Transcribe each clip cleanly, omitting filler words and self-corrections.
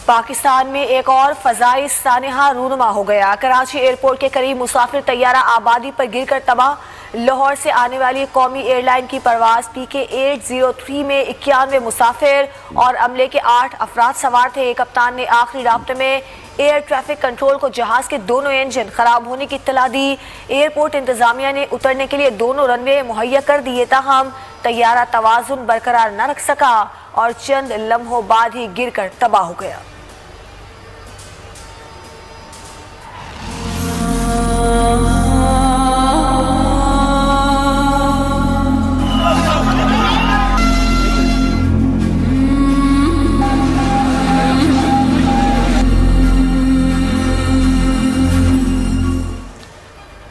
पाकिस्तान में एक और फजाई सानहा रूनुमा हो गया। कराची एयरपोर्ट के करीब मुसाफिर तैयारा आबादी पर गिरकर तबाह। लाहौर से आने वाली कौमी एयरलाइन की परवाज PK-803 में 91 मुसाफिर और अमले के 8 अफराद सवार थे। कप्तान ने आखिरी राब्ते में एयर ट्रैफिक कंट्रोल को जहाज के दोनों इंजन खराब होने की इत्तला दी। एयरपोर्ट इंतजामिया ने उतरने के लिए दोनों रनवे मुहैया कर दिए, ताहम तैयारा तवाजुन बरकरार न रख सका और चंद लम्हों बाद ही गिरकर तबाह हो गया।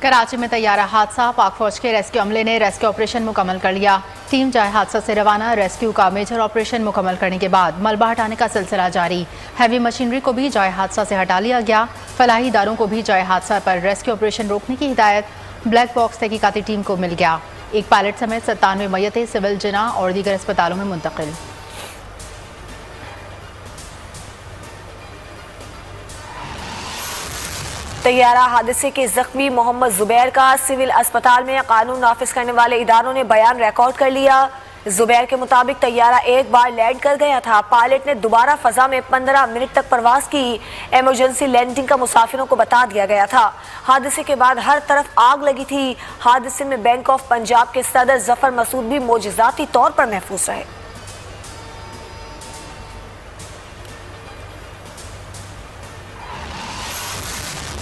कराची में तैयारा हादसा, पाक फौज के रेस्क्यू अमले ने रेस्क्यू ऑपरेशन मुकम्मल कर लिया। टीम जाए हादसा से रवाना। रेस्क्यू का मेजर ऑपरेशन मुकम्मल करने के बाद मलबा हटाने का सिलसिला जारी। हैवी मशीनरी को भी जाए हादसा से हटा लिया गया। फलाही इदारों को भी जाए हादसा पर रेस्क्यू ऑपरेशन रोकने की हिदायत। ब्लैक बॉक्स तहकीकाती टीम को मिल गया। एक पायलट समेत 97 मैयतें सिविल जिना और दीगर अस्पतालों में मुंतकिल। तैयारा हादसे के जख्मी मोहम्मद जुबैर का सिविल अस्पताल में कानून नाफिज करने वाले इदारों ने बयान रिकॉर्ड कर लिया। जुबैर के मुताबिक तैयारा एक बार लैंड कर गया था। पायलट ने दोबारा फजा में 15 मिनट तक परवाज की। इमरजेंसी लैंडिंग का मुसाफिरों को बता दिया गया था। हादसे के बाद हर तरफ आग लगी थी। हादसे में बैंक ऑफ पंजाब के सदर जफर मसूद भी मोजज़ाती तौर पर महफूज रहे।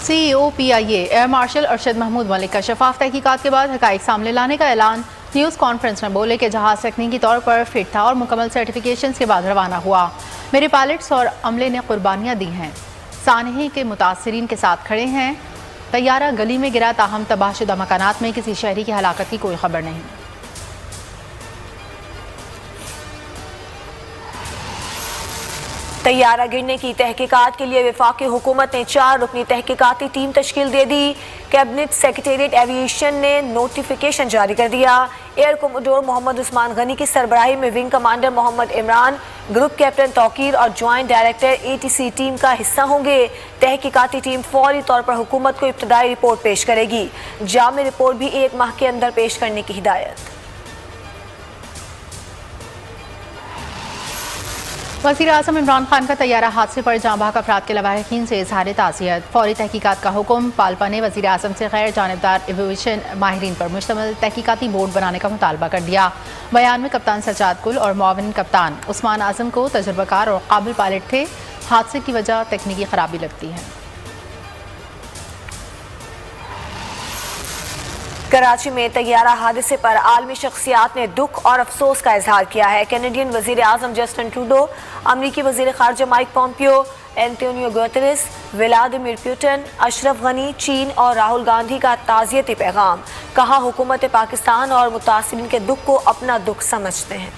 CEO PIA air marshal Arshad Mahmood Malik का शफाफ तहकीकात के बाद हकाइक सामने लाने का ऐलान। न्यूज़ कॉन्फ्रेंस में बोले कि जहाज तकनीकी तौर पर फिट था और मुकम्मल सर्टिफिकेशन के बाद रवाना हुआ। मेरे पायलट्स और अमले ने कुर्बानियाँ दी हैं। सानहे के मुतासरीन के साथ खड़े हैं। तैयारा गली में गिरा, ताहम तबाहशुदा मकानात में किसी शहरी की हलाकत की कोई खबर नहीं। तैयारा गिरने की तहकीकात के लिए वफाकी हुकूमत ने 4 रुकनी तहकीकाती टीम तश्कील दे दी। कैबिनेट सेक्रेटेरिएट एविएशन ने नोटिफिकेशन जारी कर दिया। एयर कोमोडोर मोहम्मद उस्मान गनी की सरबराही में wing commander Mohammad Imran, group captain Tauqeer और ज्वाइंट डायरेक्टर ATC टीम का हिस्सा होंगे। तहकीकाती टीम फौरी तौर पर हुकूमत को इब्तदाई रिपोर्ट पेश करेगी। जामी रिपोर्ट भी 1 माह के अंदर पेश करने की हिदायत। वज़ीर आज़म इमरान खान का तैयारा हादसे पर जाँ बहक अफराद के लवाहिकीन से इजहार ताज़ियत। फौरी तहकीकात का हुक्म। पालपा ने वज़ीर आज़म से गैर जानिबदार एविएशन माहिरीन पर मुश्तमिल तहकीकाती बोर्ड बनाने का मुतालबा कर दिया। बयान में कप्तान सज्जाद कुल और मुआविन कप्तान उस्मान आज़म को तजुर्बाकार और काबिल पायलट थे। हादसे की वजह तकनीकी खराबी लगती है। कराची में तैयारा हादसे पर आलमी शख्सियात ने दुख और अफसोस का इजहार किया है। कैनेडियन वजीर आजम जस्टिन ट्रूडो, अमरीकी वजीर खारजा Mike Pompeo, Antonio Guterres, Vladimir Putin, Ashraf Ghani, चीन और राहुल गांधी का ताज़ियती पैगाम। कहा, हुकूमत पाकिस्तान और मुतासिरीन के दुख को अपना दुख समझते हैं।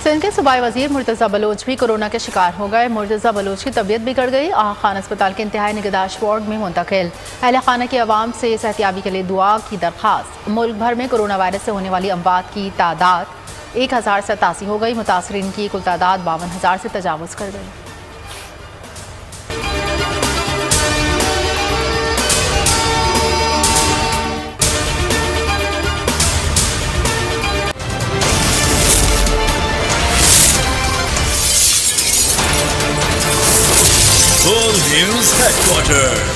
सिंध के सूबाई वजीर मुर्तज़ा बलोच भी कोरोना के शिकार हो गए। मुर्तज़ा बलोच की तबीयत बिगड़ गई। आगा खान अस्पताल के इंतहाई निगहदाश्त वार्ड में मुंतकिल। अहले खाना की आवाम से एहतियाती के लिए दुआ की दरख्वास्त। मुल्क भर में कोरोना वायरस से होने वाली अमवात की तादाद 1087 हो गई। मुतासरीन की कुल तादाद 52,000 से तजावुज़ कर गई। बोल न्यूज हेडक्वार्टर।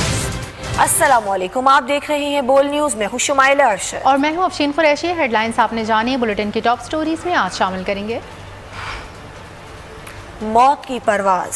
अस्सलामुअलैकुम, आप देख रहे हैं बोल न्यूज में। हूं शुमाइला अरशद और मैं हूं अफशीन कुरैशी। हेडलाइंस आपने जानी। बुलेटिन की टॉप स्टोरीज में आज शामिल करेंगे। मौत की परवाज।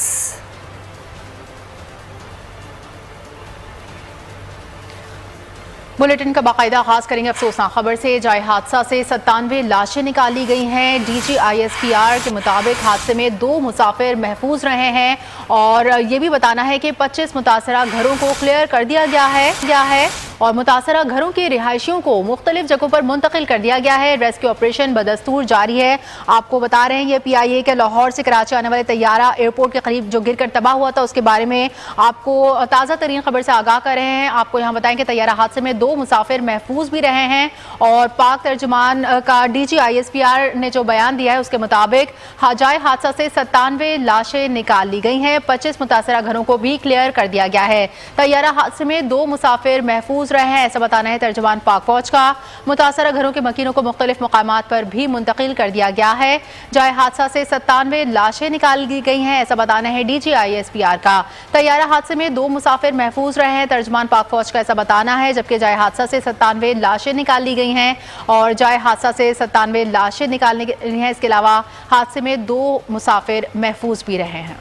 बुलेटिन का बाकायदा आगाज करेंगे अफसोसनाक खबर से। जाए हादसा से 97 लाशें निकाली गई हैं। DG ISPR के मुताबिक हादसे में 2 मुसाफिर महफूज रहे हैं और ये भी बताना है कि 25 मुतासरा घरों को क्लियर कर दिया गया है और मुतासरा घरों के रिहायशियों को मुख्तलिफ जगहों पर मुंतकिल कर दिया गया है। रेस्क्यू ऑपरेशन बदस्तूर जारी है। आपको बता रहे हैं ये PIA के लाहौर से कराची आने वाले तैयारा एयरपोर्ट के करीब जो गिरकर तबाह हुआ था उसके बारे में आपको ताज़ा तरीन खबर से आगाह कर रहे हैं। आपको यहाँ बताएं कि तैयारा हादसे में 2 मुसाफिर महफूज भी रहे हैं और पाक तर्जुमान का DG ISPR ने जो बयान दिया है उसके मुताबिक जाए हादसा से 97 लाशें निकाल ली गई हैं। 25 मुतासरा घरों को भी क्लियर कर दिया गया है। तैयारा हादसे में 2 मुसाफिर महफूज रहे हैं, ऐसा बताना है तर्जुमान पाक फौज का। मुतासरा घरों के मकीनों को मुख्तलिफ मकामात पर भी मुंतकिल कर दिया गया है। जाए हादसा से 97 लाशें निकाल दी गई हैं, ऐसा बताना है DG ISPR का। तैयारा हादसे में 2 मुसाफिर महफूज रहे हैं, तर्जुमान पाक फौज का ऐसा बताना है, जबकि जाए हादसा से 97 लाशें निकाल ली गई हैं और जाए हादसा से 97 लाशें निकालने गई हैं। इसके अलावा हादसे में 2 मुसाफिर महफूज भी रहे हैं।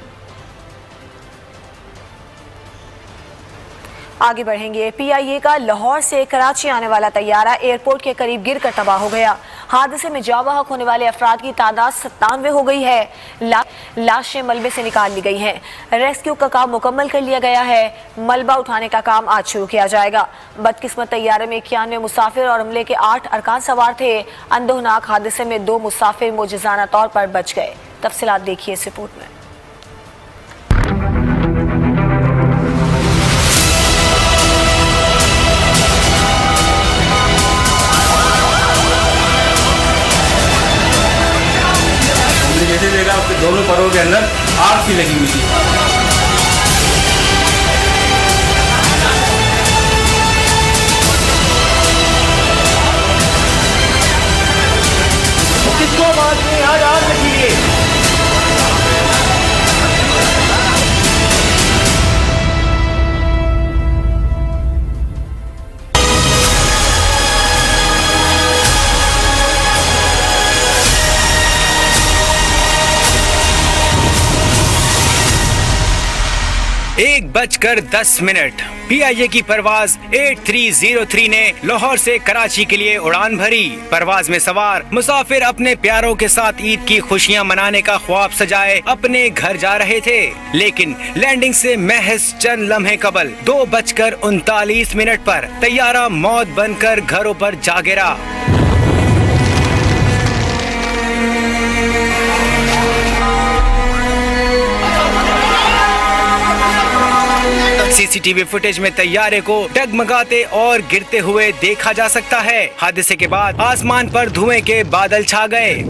आगे बढ़ेंगे। PIA का लाहौर से कराची आने वाला तैयारा एयरपोर्ट के करीब गिरकर तबाह हो गया। हादसे में जावाहक होने वाले अफराद की तादाद 97 हो गई है। लाशें मलबे से निकाल ली गई हैं। रेस्क्यू का काम मुकम्मल कर लिया गया है। मलबा उठाने का काम आज शुरू किया जाएगा। बदकिस्मत तैयारे में 91 मुसाफिर और अमले के 8 अरकान सवार थे। अंदोहनाक हादसे में 2 मुसाफिर मोजज़ाना तौर पर बच गए। तफसीलात देखिए इस रिपोर्ट में। जैसे देखा उसके दोनों परों के अंदर आग सी लगी हुई थी। किसको आवाज में आज आग लगी है? एक बजकर 10 मिनट PIA की परवाज 8303 ने लाहौर से कराची के लिए उड़ान भरी। परवाज में सवार मुसाफिर अपने प्यारों के साथ ईद की खुशियां मनाने का ख्वाब सजाए अपने घर जा रहे थे, लेकिन लैंडिंग से महज चंद लम्हे कबल 2:39 पर तैयारा मौत बनकर घरों पर जा गिरा। CCTV फुटेज में तैयारे को डगमगाते और गिरते हुए देखा जा सकता है। हादसे के बाद आसमान पर धुएं के बादल छा गए।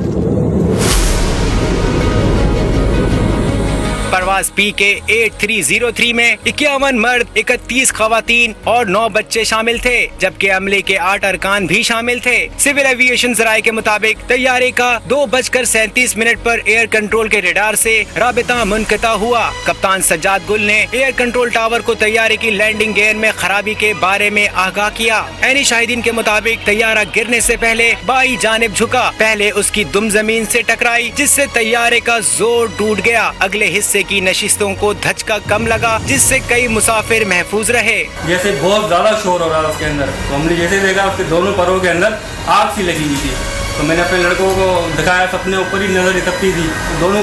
परवाज PK 8303 में 51 मर्द, 31 खवातीन और 9 बच्चे शामिल थे, जबकि अमले के 8 अरकान भी शामिल थे। सिविल एविएशन जराये के मुताबिक तैयारे का 2:37 पर एयर कंट्रोल के रडार से राबिता मुनक़ता हुआ। कप्तान सज्जाद गुल ने एयर कंट्रोल टावर को तैयारे की लैंडिंग गियर में खराबी के बारे में आगाह किया। ऐनी शाहिदीन के मुताबिक तैयारा गिरने से पहले बाई जानिब झुका। पहले उसकी दुम जमीन से टकराई, जिससे तैयारे का जोर टूट गया। अगले हिस्से की नशिस्तों को धचका कम लगा, जिससे कई मुसाफिर महफूज रहे। जैसे बहुत ज्यादा शोर हो रहा है उसके अंदर, तो हमने जैसे देखा उसके दोनों परों के अंदर आग सी लगी हुई थी। तो मैंने अपने लड़कों को दिखाया, अपने ऊपर ही नजर इतनी थी, दोनों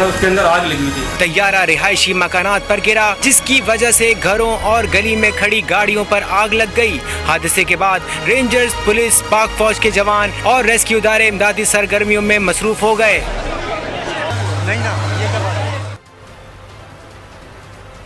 उसके अंदर आग लगी हुई थी। तैयारा रिहायशी मकानात पर गिरा, जिसकी वजह से घरों और गली में खड़ी गाड़ियों पर आग लग गई। हादसे के बाद रेंजर्स, पुलिस, पाक फौज के जवान और रेस्क्यू इदारे इमदादी सरगर्मियों में मसरूफ हो गए।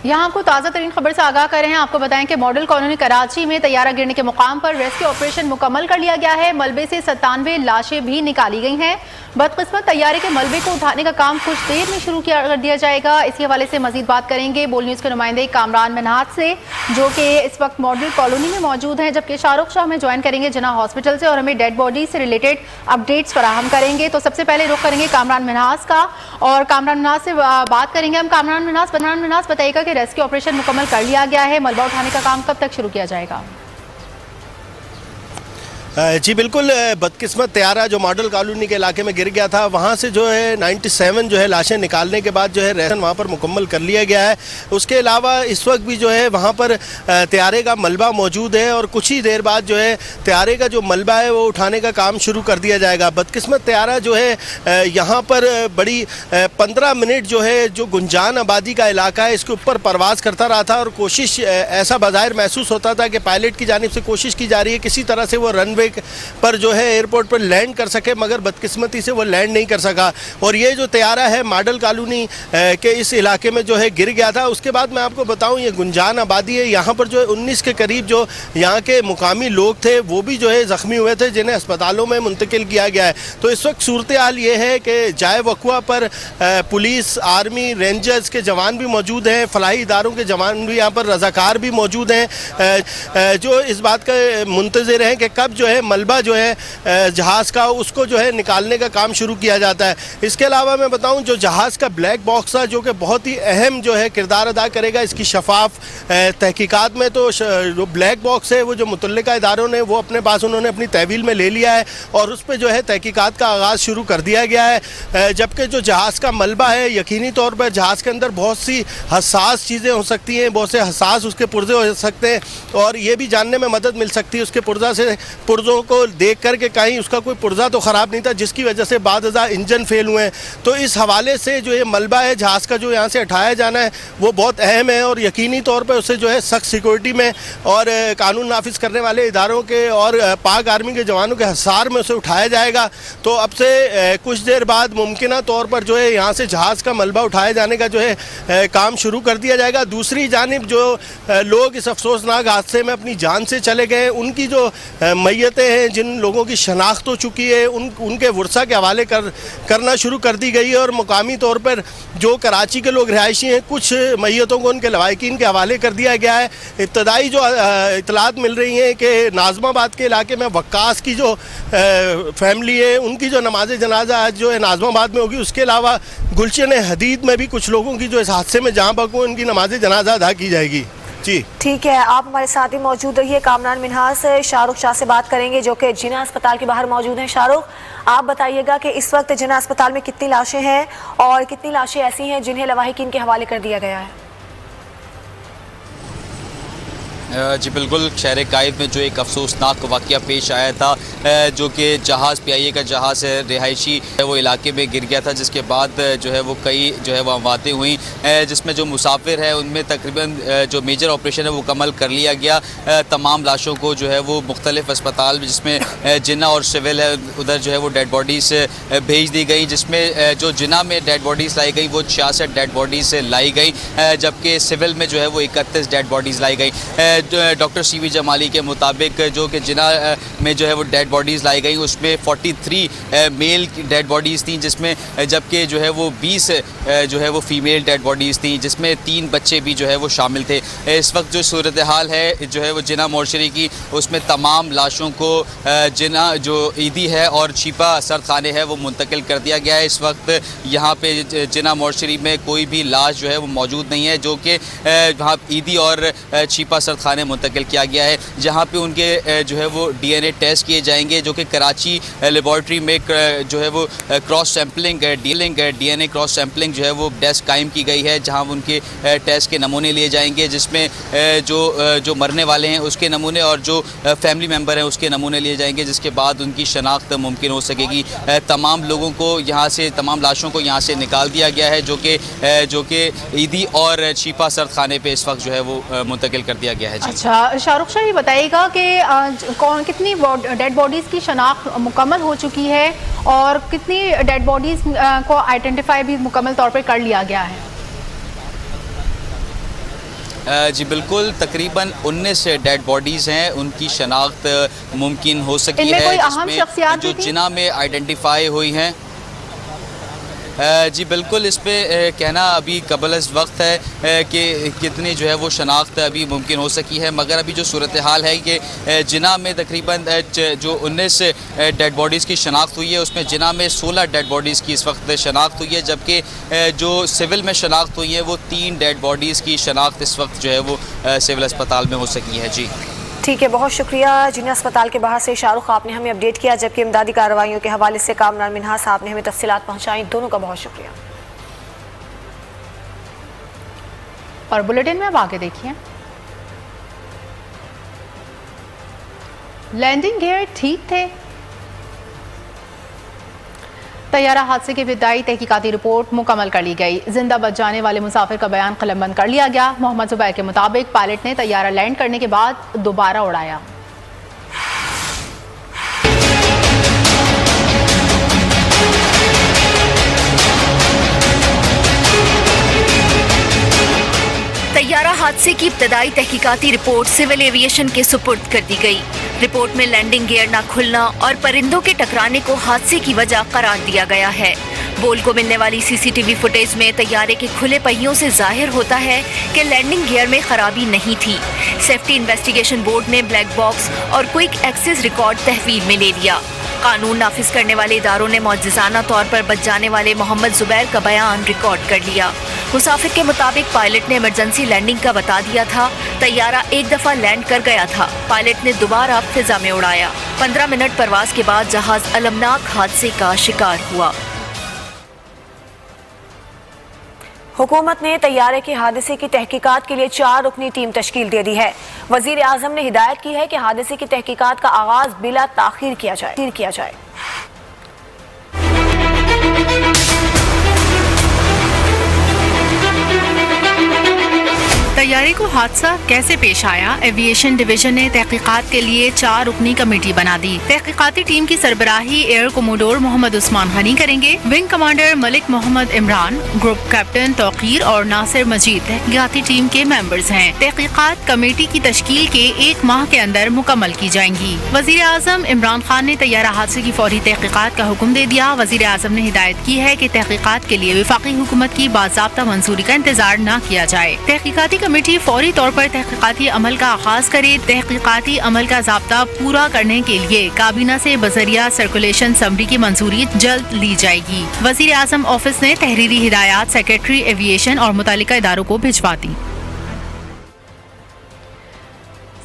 यहाँ आपको ताज़ा तरीन खबर से आगाह कर रहे हैं। आपको बताएं कि मॉडल कॉलोनी कराची में तैयारा गिरने के मुकाम पर रेस्क्यू ऑपरेशन मुकम्मल कर लिया गया है। मलबे से 97 लाशें भी निकाली गई हैं। बदकिस्मत तैयारे के मलबे को उठाने का काम कुछ देर में शुरू कर दिया जाएगा। इसी हवाले से मजीद बात करेंगे बोल न्यूज़ के नुमाइंदे कामरान मिन्हाज से, जो कि इस वक्त मॉडल कॉलोनी में मौजूद हैं, जबकि शाहरुख शाह में ज्वाइन करेंगे जिन्ना हॉस्पिटल से और हमें डेड बॉडी से रिलेटेड अपडेट्स फराहम करेंगे। तो सबसे पहले रुख करेंगे कामरान मिन्हाज का और कामरान मिन्हाज से बात करेंगे हम। कामरान मिन्हाज बताइएगा कि रेस्क्यू ऑपरेशन मुकम्मल कर लिया गया है, मलबा उठाने का काम कब तक शुरू किया जाएगा? जी बिल्कुल, बदकिस्मत त्यारा जो मॉडल कॉलोनी के इलाके में गिर गया था, वहाँ से जो है 97 जो है लाशें निकालने के बाद जो है रेस्क्यू वहाँ पर मुकम्मल कर लिया गया है। उसके अलावा इस वक्त भी जो है वहाँ पर त्यारे का मलबा मौजूद है और कुछ ही देर बाद जो है त्यारे का जो मलबा है वो उठाने का काम शुरू कर दिया जाएगा। बदकिस्मत त्यारा जो है यहाँ पर बड़ी 15 मिनट जो है जो गुंजान आबादी का इलाका है इसके ऊपर परवाज़ करता रहा था और कोशिश ऐसा बाज़ाहिर महसूस होता था कि पायलट की जानिब से कोशिश की जा रही है किसी तरह से वो रनवे पर जो है एयरपोर्ट पर लैंड कर सके, मगर बदकिस्मती से वो लैंड नहीं कर सका। और ये जो त्यारा है मॉडल कॉलोनी के इस इलाके में जो है गिर गया था। उसके बाद मैं आपको बताऊं ये गुंजान आबादी है, यहाँ पर जो है 19 के करीब जो यहाँ के मुकामी लोग थे वो भी जो है ज़ख्मी हुए थे जिन्हें अस्पतालों में मुंतकिल किया गया है। तो इस वक्त सूरत हाल ये है कि जाए वक़्वा पर पुलिस, आर्मी, रेंजर्स के जवान भी मौजूद हैं, फलाही इदारों के जवान भी यहाँ पर रज़ाकार भी मौजूद हैं जो इस बात का मुंतज़िर हैं कि कब जो है मलबा जो है जहाज़ का उसको जो है निकालने का काम शुरू किया जाता है। इसके अलावा मैं बताऊं जो जहाज़ का ब्लैक बॉक्स था जो कि बहुत ही अहम जो है किरदार अदा करेगा इसकी शफाफ तहकीकात में, तो जो ब्लैक बॉक्स है वो जो मुतल्लिका इदारों ने वो अपने पास उन्होंने अपनी तहवील में ले लिया है और उस पर जो है तहकीकात का आगाज़ शुरू कर दिया गया है। जबकि जो जहाज़ का मलबा है यकीनी तौर पर जहाज़ के अंदर बहुत सी हसास चीज़ें हो सकती हैं, बहुत से हसास उसके पुर्जे हो सकते हैं और ये भी जानने में मदद मिल सकती है उसके पुर्जों को देख कर के कहीं उसका कोई पुर्जा तो ख़राब नहीं था जिसकी वजह से बाद इंजन फेल हुए हैं। तो इस हवाले से जो ये मलबा है जहाज़ का जो यहाँ से हटाया जाना है वो बहुत अहम है और यकीनी तौर पर उसे जो है सख्त सिक्योरिटी में और कानून नाफिज करने वाले इदारों के और पाक आर्मी के जवानों के हसार में उसे उठाया जाएगा। तो अब से कुछ देर बाद मुमकिना तौर पर जो है यहाँ से जहाज़ का मलबा उठाए जाने का जो है काम शुरू कर दिया जाएगा। दूसरी जानिब जो लोग इस अफसोसनाक हादसे में अपनी जान से चले गए उनकी जो मैयतें हैं, जिन लोगों की शनाख्त हो चुकी है उनके वर्सा के हवाले करना शुरू कर दी गई है और मुकामी तौर पर जो कराची के लोग रिहायशी हैं कुछ मैयतों को उनके लवाकिन के हवाले कर दिया गया है। इब्तदाई जो इतलात मिल रही हैं कि नाज़माबाद के इलाके में वक्कास की जो फैमिली है उनकी जो नमाज जनाजा आज जो है नाज़माबाद में होगी। उसके अलावा गुलशन हदीद में भी कुछ लोगों की जो इस हादसे में जहाँ बक उनकी नमाज जनाजा अदा की जाएगी। जी ठीक है, आप हमारे साथ ही मौजूद रहिए। कामरान मिन्हाज से शाहरुख शाह से बात करेंगे जो कि जिना अस्पताल के बाहर मौजूद हैं। शाहरुख, आप बताइएगा कि इस वक्त जिना अस्पताल में कितनी लाशें हैं और कितनी लाशें ऐसी हैं जिन्हें लवाहिकीन के हवाले कर दिया गया है। जी बिल्कुल, शहर कायद में जो एक अफसोसनाक वाक़या पेश आया था जो कि जहाज़ PIA का जहाज़ रिहायशी है वो इलाके में गिर गया था जिसके बाद जो है वो कई जो है वो अमवातें हुई जिसमें जो मुसाफिर है उनमें तकरीबन जो मेजर ऑपरेशन है वो मुकम्मल कर लिया गया। तमाम लाशों को जो है वो मुख्तलिफ अस्पताल जिसमें जिन्ना और सिविल है उधर जो है वो डेड बॉडीज़ भेज दी गई, जिसमें जो जिन्ना में डेड बॉडीज़ लाई गई वो 66 डेड बॉडीज़ लाई गई जबकि सिविल में जो है वो 31 डेड बॉडीज़ लाई गई। डॉक्टर CV जमाली के मुताबिक जो कि जिना में जो है वो डेड बॉडीज़ लाई गई उसमें 43 मेल डेड बॉडीज़ थी जिसमें जबकि जो है वो 20 जो है वो फ़ीमेल डेड बॉडीज़ थी जिसमें 3 बच्चे भी जो है वो शामिल थे। इस वक्त जो सूरत हाल है जो है वो जिना मोर्चरी की उसमें तमाम लाशों को जिना जो ईदी है और छिपा सरखाने है वो मुंतकिल कर दिया गया है। इस वक्त यहाँ पे जिना मोर्चरी में कोई भी लाश जो है वो मौजूद नहीं है जो कि वहाँ ईदी और छिपा सरखाने मुंतकिल किया गया है जहाँ पे उनके जो है वो DNA टेस्ट किए जाएंगे जो कि कराची लेबॉर्ट्री में जो है वो cross sampling DNA cross sampling जो है वो डेस्क कायम की गई है जहाँ उनके टेस्ट के नमूने लिए जाएंगे जिसमें जो मरने वाले हैं उसके नमूने और जो फैमिली मेम्बर हैं उसके नमूने लिए जाएंगे जिसके बाद उनकी शनाख्त मुमकिन हो सकेगी। तमाम लोगों को यहाँ से तमाम लाशों को यहाँ से निकाल दिया गया है जो कि ईदी और छिपा सरखाने पे इस वक्त जो है वो मुंतकिल कर दिया गया है। अच्छा शाहरुख शाह, ये बताइएगा कि कितनी डेड बॉडीज़ की शनाख्त मुकम्मल हो चुकी है और कितनी डेड बॉडीज़ को आइडेंटिफाई भी मुकम्मल तौर पर कर लिया गया है। जी बिल्कुल, तकरीबन 19 डेड बॉडीज़ हैं उनकी शनाख्त मुमकिन हो सकी है कोई अहम शख्सियत जो जिना में आइडेंटिफाई हुई हैं। जी बिल्कुल, इस पे कहना अभी कबल वक्त है कि कितनी जो है वो शनाख्त अभी मुमकिन हो सकी है, मगर अभी जो सूरत हाल है कि जिना में तकरीबन जो 19 डेड बॉडीज़ की शनाख्त हुई है उसमें जिना में 16 डेड बॉडीज़ की इस वक्त शनाख्त हुई है जबकि जो सिविल में शनाख्त हुई है वो 3 डेड बॉडीज़ की शनाख्त इस वक्त जो है वो सिविल अस्पताल में हो सकी है। जी ठीक है, बहुत शुक्रिया। जिन्हें अस्पताल के बाहर से शाहरुख आपने हमें अपडेट किया, जबकि इमदादी कार्रवाइयों के हवाले से कामरान मिन्हास साहब ने हमें तफसीलात पहुंचाई। दोनों का बहुत शुक्रिया। और बुलेटिन में अब आगे देखिए। लैंडिंग गियर ठीक थे। तैयारा हादसे की इब्तदाई तहकीकाती रिपोर्ट मुकम्मल कर ली गई। जिंदा बच जाने वाले मुसाफिर का बयान कलमबंद कर लिया गया। मोहम्मद जुबैर के मुताबिक पायलट ने तैयारा लैंड करने के बाद दोबारा उड़ाया। तैयारा हादसे की इब्तदाई तहकीकाती रिपोर्ट सिविल एविएशन के सुपुर्द कर दी गई। रिपोर्ट में लैंडिंग गियर न खुलना और परिंदों के टकराने को हादसे की वजह करार दिया गया है। बोल को मिलने वाली सीसीटीवी फुटेज में तैयारे के खुले पहियों से जाहिर होता है कि लैंडिंग गियर में खराबी नहीं थी। सेफ्टी इन्वेस्टिगेशन बोर्ड ने ब्लैक बॉक्स और क्विक एक्सेस रिकॉर्ड तहवील में ले लिया। कानून नाफिज करने वाले इदारों ने मौजज़ाना तौर पर बच जाने वाले मोहम्मद जुबैर का बयान रिकॉर्ड कर लिया। मुसाफिर के मुताबिक पायलट ने इमरजेंसी लैंडिंग का बता दिया था। तैयारा एक दफा लैंड कर गया था। पायलट ने दोबारा फिजा में उड़ाया। 15 मिनट परवाज के बाद जहाज अलमनाक हादसे का शिकार हुआ। हुकूमत ने तैयारे के हादसे की तहकीकात के लिए 4 रुकनी टीम तश्कील दे दी है। वजीर आजम ने हिदायत की है कि हादसे की तहकीकात का आगाज बिला ताखीर किया जाए। तैयारे को हादसा कैसे पेश आया, एविएशन डिवीजन ने तहकीकात के लिए 4 रुकनी कमेटी बना दी। तहकीकाती टीम की सरबराही एयर कोमोडोर मोहम्मद उस्मान गनी करेंगे। Wing commander Malik Mohammad Imran, group captain Tauqeer और नासिर मजीद तहकीकाती टीम के मेंबर्स हैं। तहकीकात कमेटी की तश्कील के 1 माह के अंदर मुकम्मल की जाएंगी। वजीर आजम इमरान खान ने तैयारा हादसे की फौरी तहकीकात का हुक्म दे दिया। वजीर आजम ने हिदायत की है कि तहकीकात के लिए वफाकी हुकूमत की बाज़ाब्ता मंजूरी का इंतजार न किया जाए। तहकीकाती कमेटी फौरी तौर पर तहकीकाती अमल का आगाज करे। तहकीकाती अमल का ज़ाब्ता पूरा करने के लिए काबीना से बजरिया सर्कुलेशन समरी की मंजूरी जल्द ली जाएगी। वजीर आजम ऑफिस ने तहरीरी हिदायत सेक्रेटरी एविएशन और मुतालिका इदारों को भिजवा दी।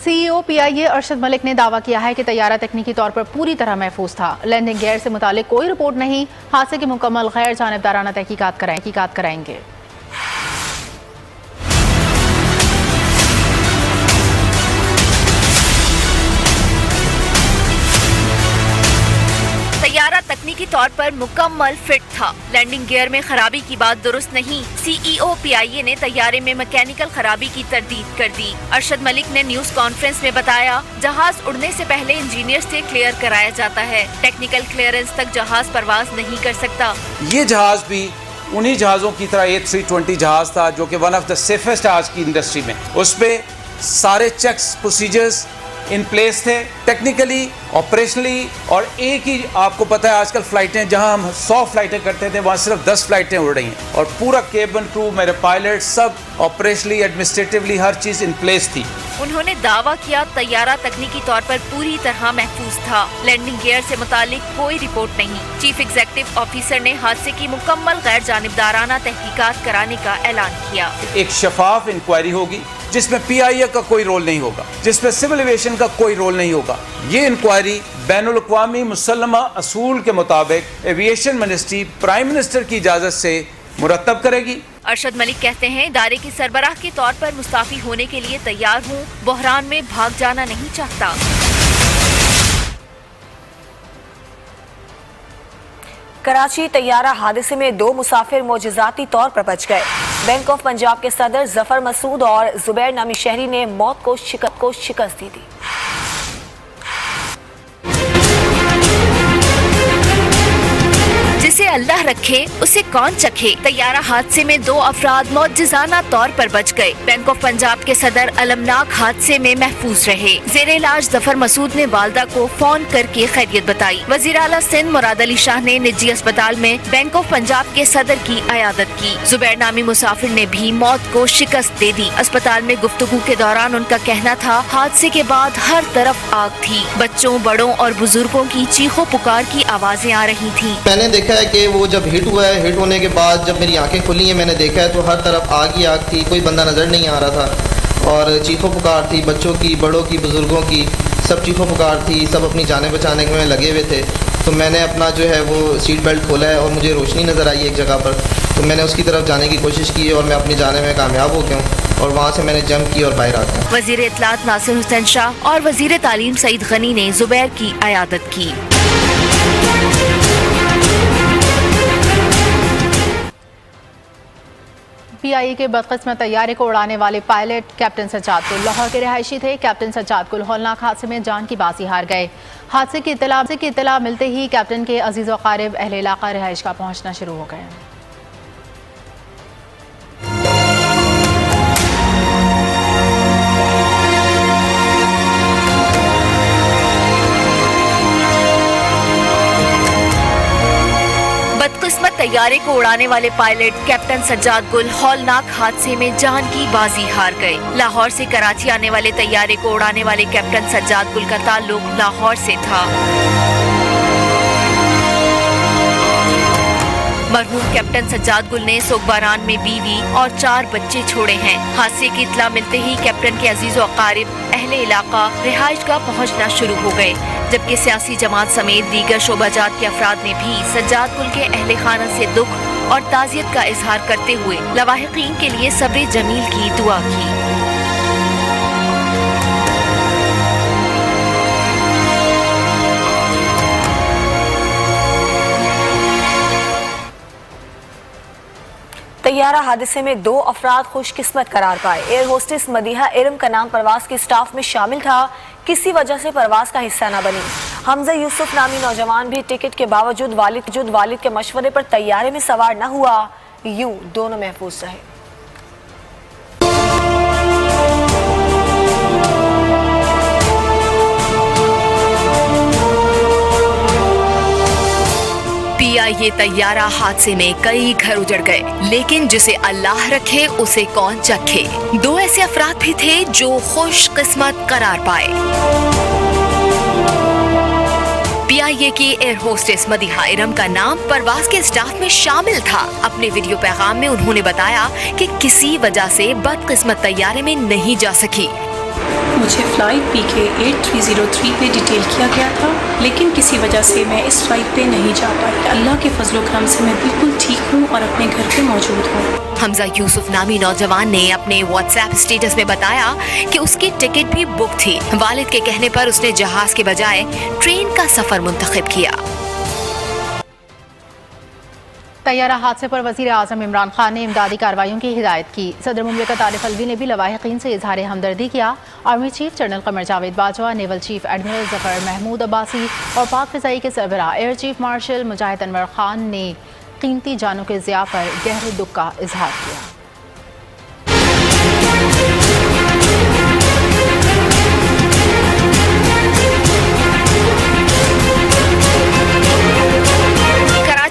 CEO PIA अरशद मलिक ने दावा किया है कि तैयारा तकनीकी तौर पर पूरी तरह महफूज था। लैंडिंग गियर से मुतालिक कोई रिपोर्ट नहीं। हादसे की मुकम्मल गैर जानिबदाराना तहकीकात कराएंगे। तैयारा तकनीकी तौर पर मुकम्मल फिट था। लैंडिंग गियर में खराबी की बात दुरुस्त नहीं। CEO PIA ने तैयारे में मैकेनिकल खराबी की तरदीद कर दी। अरशद मलिक ने न्यूज कॉन्फ्रेंस में बताया, जहाज उड़ने से पहले इंजीनियर से क्लियर कराया जाता है। टेक्निकल क्लियरेंस तक जहाज परवाज नहीं कर सकता। ये जहाज भी उन्हीं जहाज़ों की तरह A320 जहाज था जो कि वन ऑफ द सेफेस्ट आज की इंडस्ट्री में। उसपे सारे चेक्स प्रोसीजर्स इन प्लेस थे, टेक्निकली ऑपरेशनली। और एक ही आपको पता है आजकल फ्लाइटें, जहां हम 100 फ्लाइटें करते थे वहां सिर्फ 10 फ्लाइटें उड़ रही हैं। और पूरा केबिन क्रू, मेरे पायलट, सब operationally administratively her cheese in place थी। उन्होंने दावा किया, तैयारा तकनीकी तौर पर पूरी तरह महफूज था। लैंडिंग गियर से मुतालिक कोई रिपोर्ट नहीं। चीफ एग्जीक्यूटिव ऑफिसर ने हादसे की मुकम्मल गैर जानिबदाराना तहकीकात कराने का ऐलान किया। एक शफाफ इंक्वायरी होगी जिसमें PIA का कोई रोल नहीं होगा, जिसमें सिविल एविएशन का कोई रोल नहीं होगा। ये इंक्वायरी बैनुल अक़वामी मुसल्लमा असूल के मुताबिक एविएशन मिनिस्ट्री प्राइम मिनिस्टर की इजाज़त से मुरतब करेगी। अरशद मलिक कहते हैं, इदारे की सरबराह के तौर पर मुस्ताफी होने के लिए तैयार हूँ। बहरान में भाग जाना नहीं चाहता। कराची तैयारा हादसे में 2 मुसाफिर मोजज़ाती तौर पर बच गए। बैंक ऑफ पंजाब के सदर जफर मसूद और जुबैर नामी शहरी ने मौत को शिकस्त दी थी। जिसे अल्लाह रखे उसे कौन चखे। तैयारा हादसे में 2 अफराद मौजज़ाना तौर पर बच गए। बैंक ऑफ पंजाब के सदर अलमनाक हादसे में महफूज रहे। जेरे इलाज जफर मसूद ने वालदा को फोन करके खैरियत बताई। वज़ीर आला सिंध मुराद अली शाह ने निजी अस्पताल में बैंक ऑफ पंजाब के सदर की अयादत की। जुबैर नामी मुसाफिर ने भी मौत को शिकस्त दे दी। अस्पताल में गुफ्तगू के दौरान उनका कहना था, हादसे के बाद हर तरफ आग थी। बच्चों, बड़ों और बुजुर्गों की चीखों पुकार की आवाजें आ रही थी। मैंने देखा है कि वो जब हिट हुआ है, हिट होने के बाद जब मेरी आंखें खुली हैं, मैंने देखा है तो हर तरफ आग ही आग थी। कोई बंदा नज़र नहीं आ रहा था और चीखों पुकार थी, बच्चों की, बड़ों की, बुज़ुर्गों की, सब चीखों पुकार थी, सब अपनी जानें बचाने में लगे हुए थे। तो मैंने अपना जो है वो सीट बेल्ट खोला है और मुझे रोशनी नज़र आई एक जगह पर, तो मैंने उसकी तरफ जाने की कोशिश की और मैं अपनी जाने में कामयाब हो गया हूँ और वहाँ से मैंने जंप की और बाहर आ गया। वजीर इत्तलात नासिर हुसैन शाह और वजीर तालीम सईद गनी ने जुबैर की अयादत की। PIA के बदकिस्मत तैयारे को उड़ाने वाले पायलट कैप्टन सज्जाद गुल लाहौर के रिहायशी थे। कैप्टन सज्जाद गुल हौलनाक हादसे में जान की बाजी हार गए। हादसे की इत्तला मिलते ही कैप्टन के अजीज़ व क़ारिब अहले इलाका रिहाइश का पहुँचना शुरू हो गए। बदकिस्मत तैयारे को उड़ाने वाले पायलट कैप्टन सज्जाद गुल हौलनाक हादसे में जान की बाजी हार गए। लाहौर से कराची आने वाले तैयारे को उड़ाने वाले कैप्टन सज्जाद गुल का ताल्लुक लाहौर से था। मरहूम कैप्टन सज्जाद गुल ने सोगबारान में बीवी और 4 बच्चे छोड़े हैं। हादसे की इत्तला मिलते ही कैप्टन के अजीज व क़ारिब अहले इलाका रिहाइश का पहुँचना शुरू हो गए, जबकि सियासी जमात समेत दीगर शोबाजात के अफराद ने भी सज्जाद गुल के अहले खाना से दुख और ताज़ियत का इजहार करते हुए लवाहिकीन के लिए सब्र जमील की दुआ की। तैयारा हादसे में 2 अफराद खुशकिस्मत करार पाए। एयर होस्टेस मदीहा इरम का नाम परवाज के स्टाफ में शामिल था, किसी वजह से परवाज का हिस्सा न बनी। हमजा यूसुफ नामी नौजवान भी टिकट के बावजूद वालिद के मशवरे पर तैयारे में सवार न हुआ। यूं दोनों महफूज रहे। PIA तैयारा हादसे में कई घर उजड़ गए, लेकिन जिसे अल्लाह रखे उसे कौन चखे। 2 ऐसे अफराद भी थे जो खुश किस्मत करार पाए। PIA की एयर होस्टेस मदीहा इरम का नाम परवाज के स्टाफ में शामिल था। अपने वीडियो पैगाम में उन्होंने बताया कि किसी वजह से बदकिस्मत तैयारे में नहीं जा सकी। मुझे फ़्लाइट PK 8303 पे डिटेल किया गया था, लेकिन किसी वजह से मैं इस फ़्लाइट पे नहीं जा पाई। अल्लाह के फजलो करम से मैं बिल्कुल ठीक हूँ और अपने घर पे मौजूद हूँ। हमजा यूसुफ नामी नौजवान ने अपने व्हाट्सएप स्टेटस में बताया कि उसकी टिकट भी बुक थी। वालिद के कहने पर उसने जहाज के बजाय ट्रेन का सफर मुंतखब किया। तैयारा हादसे पर वज़ीर आज़म इमरान खान ने इमदादी कार्रवाइयों की हिदायत की। सदर मुमलिकत आरिफ अलवी ने भी लवाहिकीन से इजहार हमदर्दी किया। Army chief general Qamar Javed Bajwa, naval chief admiral Zafar Mahmood Abbasi और पाक फ़िज़ाई के सरबराह air chief marshal Mujahid Anwar Khan ने कीमती जानों के ज़िया पर गहरे दुख का इजहार किया।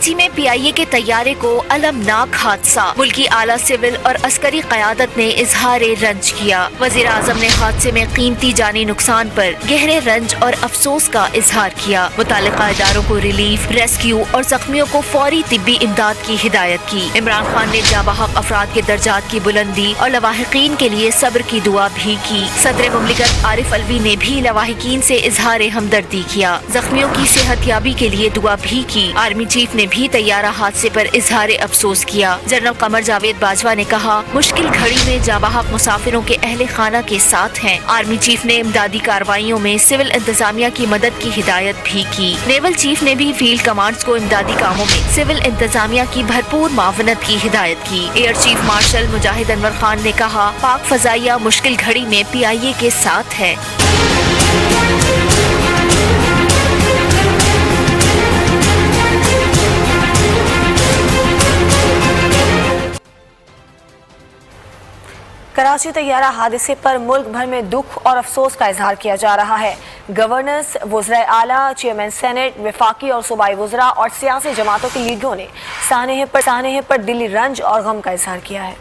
कराची में PIA के तैयारे को अलमनाक हादसा। मुल्की आला सिविल और अस्करी क़यादत ने इजहार रंज किया। वज़ीर आज़म ने हादसे में कीमती जानी नुकसान पर गहरे रंज और अफसोस का इजहार किया। मुताल्लिका इदारों को रिलीफ, रेस्क्यू और जख्मियों को फौरी तिब्बी इमदाद की हिदायत की। इमरान खान ने जाबहक अफराद के दर्जात की बुलंदी और लवाहिकीन के लिए सब्र की दुआ भी की। सदर मुमलिकत आरिफ अलवी ने भी लवाहिकीन से इजहार हमदर्दी किया। जख्मियों की सेहतयाबी के लिए दुआ भी की। आर्मी चीफ ने भी तैयारा हादसे पर इजहार अफसोस किया। जनरल कमर जावेद बाजवा ने कहा, मुश्किल घड़ी में जाबाहक मुसाफिरों के अहले खाना के साथ हैं। आर्मी चीफ ने इमदादी कार्रवाइयों में सिविल इंतजामिया की मदद की हिदायत भी की। नेवल चीफ ने भी फील्ड कमांड्स को इमदादी कामों में सिविल इंतजामिया की भरपूर मावनत की हिदायत की। Air chief marshal Mujahid Anwar Khan ने कहा, पाक फजाइया मुश्किल घड़ी में PIA के साथ है। कराची तैयारा हादसे पर मुल्क भर में दुख और अफसोस का इजहार किया जा रहा है। गवर्नर्स, वज़राए आला, चेयरमैन सेनेट, वफाकी और सूबाई वज़रा और सियासी जमातों के लीडरों ने सानहे पर दिली रंज और गम का इजहार किया है।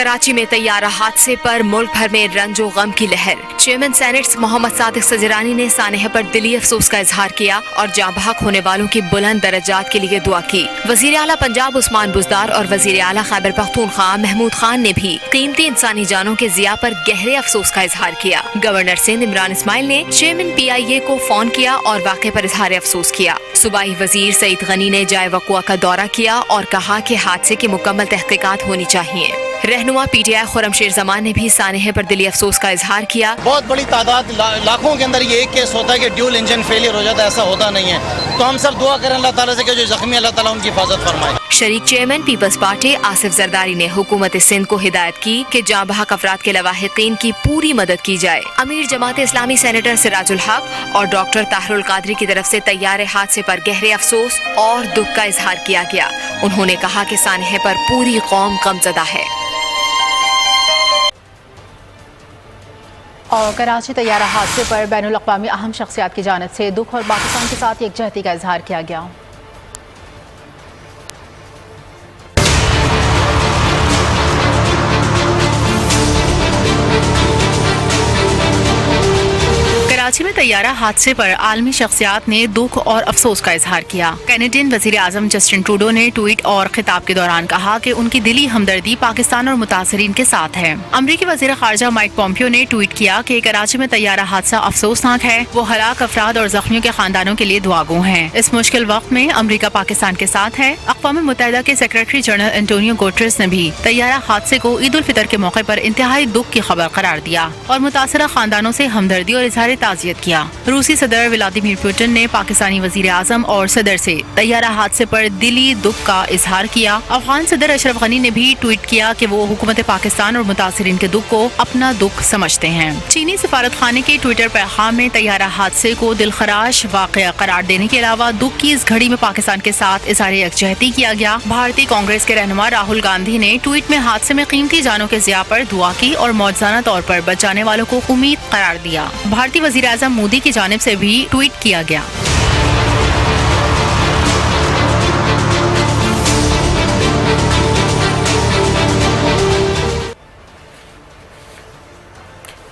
कराची में तैयारा हादसे पर मुल्क भर में रंजो गम की लहर। चेयरमैन सेनेट मोहम्मद सादिक सजरानी ने सानह पर दिली अफसोस का इजहार किया और जाँ बहक होने वालों की बुलंद दर्जात के लिए दुआ की। वजीर आला पंजाब उस्मान बुज़दार और वजीर आला खैबर पख्तूनख्वा महमूद खान ने भी कीमती इंसानी जानों के ज़िया पर गहरे अफसोस का इजहार किया। गवर्नर सिंध इमरान इस्माइल ने चेयरमैन PIA को फोन किया और वाक़े पर इजहार अफसोस किया। सूबाई वजीर सईद गनी ने जाए वक़ुआ का दौरा किया और कहा कि हादसे की मुकम्मल तहकीकात होनी चाहिए। रहनुमा PTI खुर्रमशेर जमान ने भी सानहे पर दिली अफसोस का इजहार किया। बहुत बड़ी तादाद लाखों के अंदर ये एक केस होता है कि ड्यूल इंजन फेलियर हो जाता है, ऐसा होता नहीं है। तो हम सब दुआ करें अल्लाह ताला से कि जो जख्मी अल्लाह ताला उनकी हिफाजत फरमाए। शरीक chairman Peoples Party Asif Zardari ने हुकूमत सिंध को हिदायत की कि जाँ बहक अफराद के लवाहिकीन की पूरी मदद की जाए। अमीर जमात इस्लामी सेनेटर सिराजुल हक और डॉक्टर ताहिरुल कादरी की तरफ से तैयारे हादसे पर गहरे अफसोस और दुख का इजहार किया गया। उन्होंने कहा कि सानहे पर पूरी कौम गमज़दा है। और कराची तैयारा हादसे पर बैनुल अक़वामी अहम शख्सियात की जानिब से दुख और पाकिस्तान के साथ यकजहती का इजहार किया गया। कराची में तैयारा हादसे पर आलमी शख्सियात ने दुख और अफसोस का इजहार किया। कैनेडियन वजीर आजम जस्टिन ट्रूडो ने ट्वीट और खिताब के दौरान कहा कि उनकी दिली हमदर्दी पाकिस्तान और मुतासरीन के साथ है। अमरीकी वजीर खारजा माइक पॉम्पियो ने ट्वीट किया कि कराची में तैयारा हादसा अफसोसनाक है। वो हलाक अफराद और जख्मियों के खानदानों के लिए दुआगो हैं। इस मुश्किल वक्त में अमरीका पाकिस्तान के साथ है। अक़वाम मुत्तहिदा के सेक्रेटरी जनरल एंटोनियो गुटेरेस ने भी तैयारा हादसे को ईद उल फितर के मौके पर इंतहाई दुख की खबर करार दिया और मुतासरा खानदानों से हमदर्दी और इजहार ताज़ियत किया। रूसी सदर व्लादिमीर पुतिन ने पाकिस्तानी वजीर आजम और सदर से तैयारा हादसे पर दिली दुख का इजहार किया। अफगान सदर अशरफ गनी ने भी ट्वीट किया कि वो हुकूमत पाकिस्तान और मुतासरीन के दुख को अपना दुख समझते हैं। चीनी सफारत खाने के ट्विटर पैगाम में तैयारा हादसे को दिलखराश वाक़या करार देने के अलावा दुख की इस घड़ी में पाकिस्तान के साथ इज़हार यकजहती किया गया। भारतीय कांग्रेस के रहनुमा राहुल गांधी ने ट्वीट में हादसे में कीमती जानों के ज़िया पर दुआ की और मौजूदा तौर पर बच जाने वालों को उम्मीद करार दिया। भारतीय वज़ीर आज़म मोदी की जानिब से भी ट्वीट किया गया।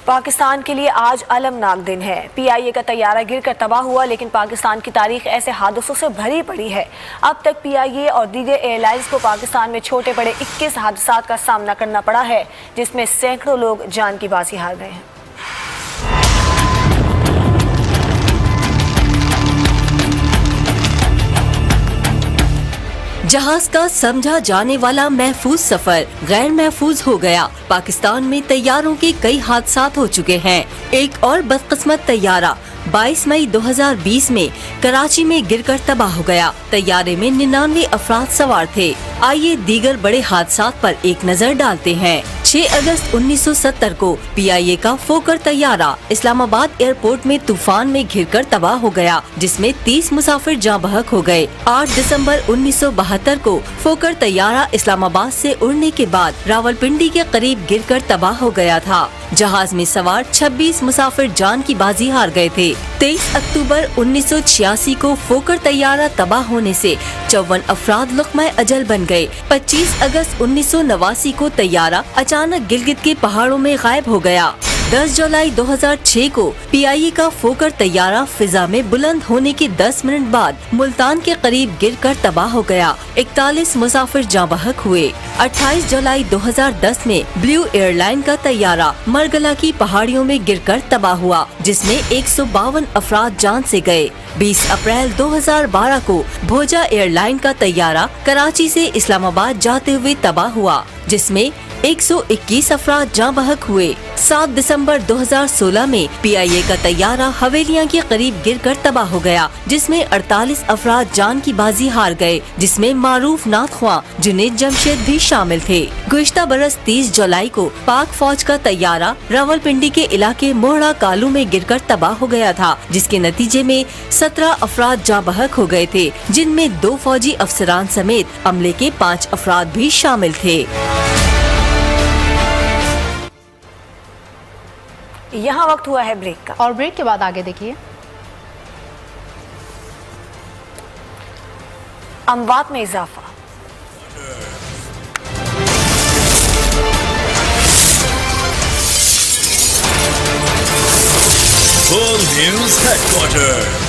पाकिस्तान के लिए आज अलमनाक दिन है। PIA का तैयारा गिरकर तबाह हुआ, लेकिन पाकिस्तान की तारीख ऐसे हादसों से भरी पड़ी है। अब तक PIA और दीगर एयरलाइंस को पाकिस्तान में छोटे बड़े 21 हादसात का सामना करना पड़ा है, जिसमें सैकड़ों लोग जान की बाजी हार गए हैं। जहाज का समझा जाने वाला महफूज सफर गैर महफूज हो गया। पाकिस्तान में तैयारों के कई हादसात हो चुके हैं। एक और बदकिस्मत तैयारा 22 मई 2020 में कराची में गिरकर तबाह हो गया। तैयारे में 99 अफराद सवार थे। आइए दीगर बड़े हादसात पर एक नजर डालते हैं। 6 अगस्त 1970 को PIA का फोकर तैयारा इस्लामाबाद एयरपोर्ट में तूफान में घिरकर तबाह हो गया, जिसमें 30 मुसाफिर जाँ बहक हो गए। 8 दिसंबर 1972 को फोकर तैयारा इस्लामाबाद से उड़ने के बाद रावलपिंडी के करीब गिरकर तबाह हो गया था। जहाज में सवार 26 मुसाफिर जान की बाजी हार गए थे। 23 अक्टूबर 1986 को फोकर तैयारा तबाह होने से 54 अफराद लुक़्मा अजल बन गए। 25 अगस्त 1989 को तैयारा अचानक गिलगित के पहाड़ों में गायब हो गया। 10 जुलाई 2006 को PIA का फोकर तैयारा फिजा में बुलंद होने के 10 मिनट बाद मुल्तान के करीब गिरकर तबाह हो गया। 41 मुसाफिर जाँ बहक हुए। 28 जुलाई 2010 में ब्लू एयरलाइन का तैयारा मरगला की पहाड़ियों में गिरकर तबाह हुआ, जिसमें 152 अफराद जान से गए। 20 अप्रैल 2012 को भोजा एयरलाइन का तैयारा कराची से इस्लामाबाद जाते हुए तबाह हुआ, जिसमें 121 अफराद जाँ बहक हुए। 7 दिसंबर 2016 में PIA का तैयारा हवेलियां के करीब गिरकर तबाह हो गया, जिसमें 48 अफराद जान की बाजी हार गए, जिसमें मारूफ नाथख्वा जुनेद जमशेद भी शामिल थे। गुज़िश्ता बरस 30 जुलाई को पाक फौज का तैयारा रावलपिंडी के इलाके मोहड़ा कालू में गिरकर तबाह हो गया था, जिसके नतीजे में 17 अफराद जाँ बहक हो गए थे, जिनमें 2 फौजी अफसरान समेत अमले के 5 अफराद भी शामिल थे। यहाँ वक्त हुआ है ब्रेक का, और ब्रेक के बाद आगे देखिए। अमवात में इजाफा। News headquarter.